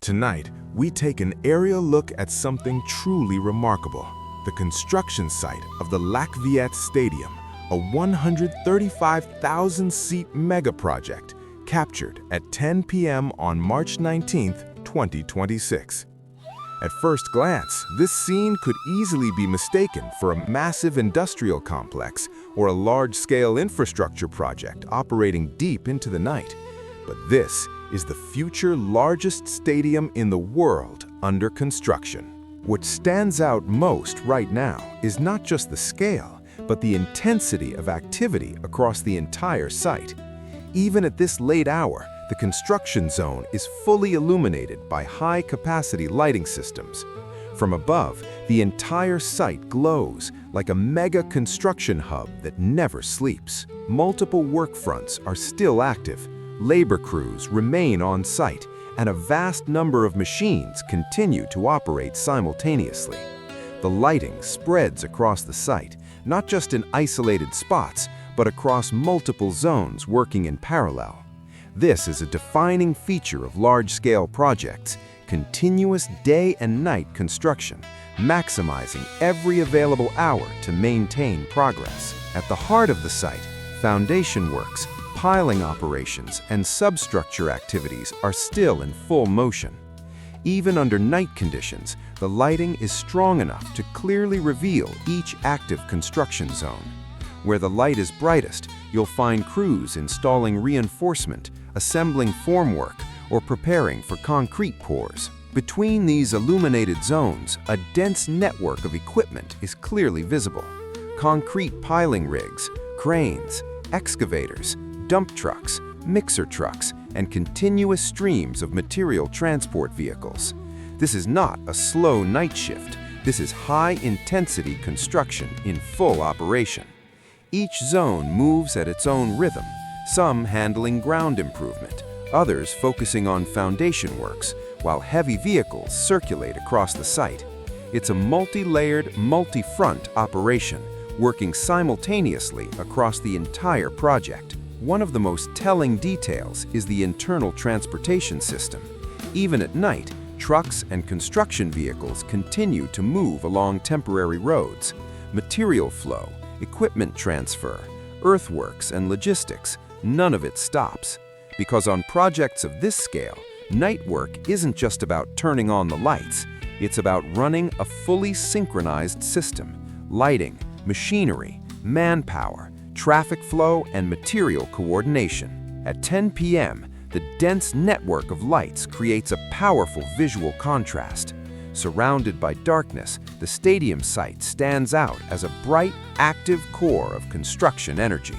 Tonight, we take an aerial look at something truly remarkable, the construction site of the Lac Viet Stadium, a 135,000-seat mega project captured at 10 p.m. on March 19, 2026. At first glance, this scene could easily be mistaken for a massive industrial complex or a large-scale infrastructure project operating deep into the night. But this is the future largest stadium in the world under construction. What stands out most right now is not just the scale, but the intensity of activity across the entire site. Even at this late hour, the construction zone is fully illuminated by high-capacity lighting systems. From above, the entire site glows like a mega construction hub that never sleeps. Multiple work fronts are still active. Labor crews remain on site, and a vast number of machines continue to operate simultaneously. The lighting spreads across the site, not just in isolated spots, but across multiple zones working in parallel. This is a defining feature of large-scale projects, continuous day and night construction, maximizing every available hour to maintain progress. At the heart of the site, foundation works, piling operations, and substructure activities are still in full motion. Even under night conditions, the lighting is strong enough to clearly reveal each active construction zone. Where the light is brightest, you'll find crews installing reinforcement, assembling formwork, or preparing for concrete pours. Between these illuminated zones, a dense network of equipment is clearly visible. Concrete piling rigs, cranes, excavators, dump trucks, mixer trucks, and continuous streams of material transport vehicles. This is not a slow night shift. This is high-intensity construction in full operation. Each zone moves at its own rhythm, some handling ground improvement, others focusing on foundation works, while heavy vehicles circulate across the site. It's a multi-layered, multi-front operation, working simultaneously across the entire project. One of the most telling details is the internal transportation system. Even at night, trucks and construction vehicles continue to move along temporary roads. Material flow, equipment transfer, earthworks, and logistics, none of it stops. Because on projects of this scale, night work isn't just about turning on the lights. It's about running a fully synchronized system. Lighting, machinery, manpower, traffic flow, and material coordination. At 10 p.m., the dense network of lights creates a powerful visual contrast. Surrounded by darkness, the stadium site stands out as a bright, active core of construction energy.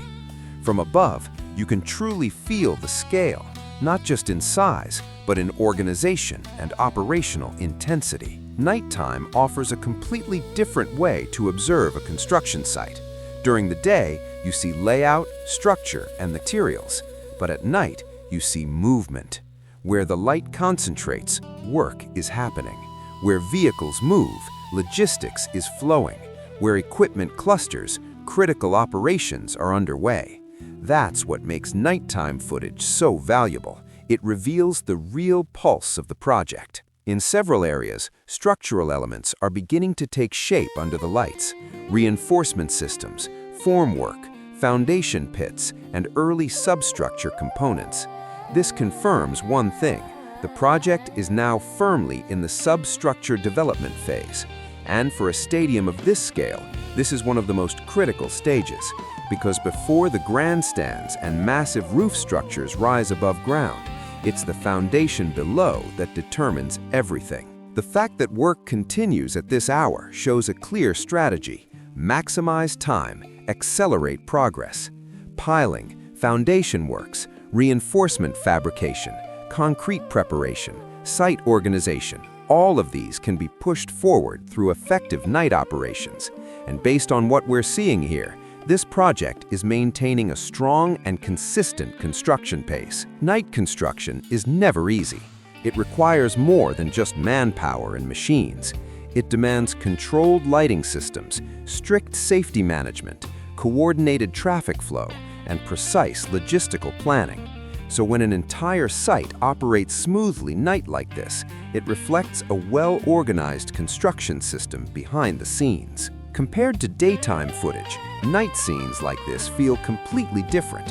From above, you can truly feel the scale, not just in size, but in organization and operational intensity. Nighttime offers a completely different way to observe a construction site. During the day, you see layout, structure, and materials, but at night, you see movement. Where the light concentrates, work is happening. Where vehicles move, logistics is flowing. Where equipment clusters, critical operations are underway. That's what makes nighttime footage so valuable. It reveals the real pulse of the project. In several areas, structural elements are beginning to take shape under the lights. Reinforcement systems, formwork, foundation pits, and early substructure components. This confirms one thing: the project is now firmly in the substructure development phase. And for a stadium of this scale, this is one of the most critical stages, because before the grandstands and massive roof structures rise above ground, it's the foundation below that determines everything. The fact that work continues at this hour shows a clear strategy: maximize time, accelerate progress. Piling, foundation works, reinforcement fabrication, concrete preparation, site organization, all of these can be pushed forward through effective night operations. And based on what we're seeing here, this project is maintaining a strong and consistent construction pace. Night construction is never easy. It requires more than just manpower and machines. It demands controlled lighting systems, strict safety management, coordinated traffic flow, and precise logistical planning. So when an entire site operates smoothly night like this, it reflects a well-organized construction system behind the scenes. Compared to daytime footage, night scenes like this feel completely different.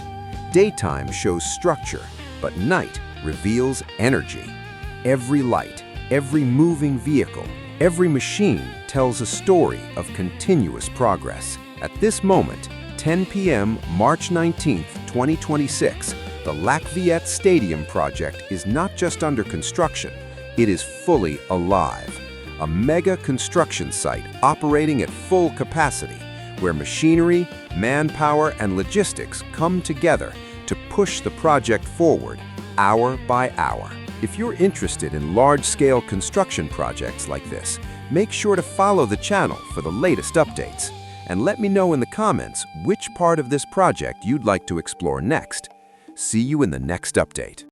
Daytime shows structure, but night reveals energy. Every light, every moving vehicle, every machine tells a story of continuous progress. At this moment, 10 p.m. March 19, 2026, the Lac Viette Stadium project is not just under construction, it is fully alive. A mega construction site operating at full capacity, where machinery, manpower, and logistics come together to push the project forward, hour by hour. If you're interested in large-scale construction projects like this, make sure to follow the channel for the latest updates. And let me know in the comments which part of this project you'd like to explore next. See you in the next update.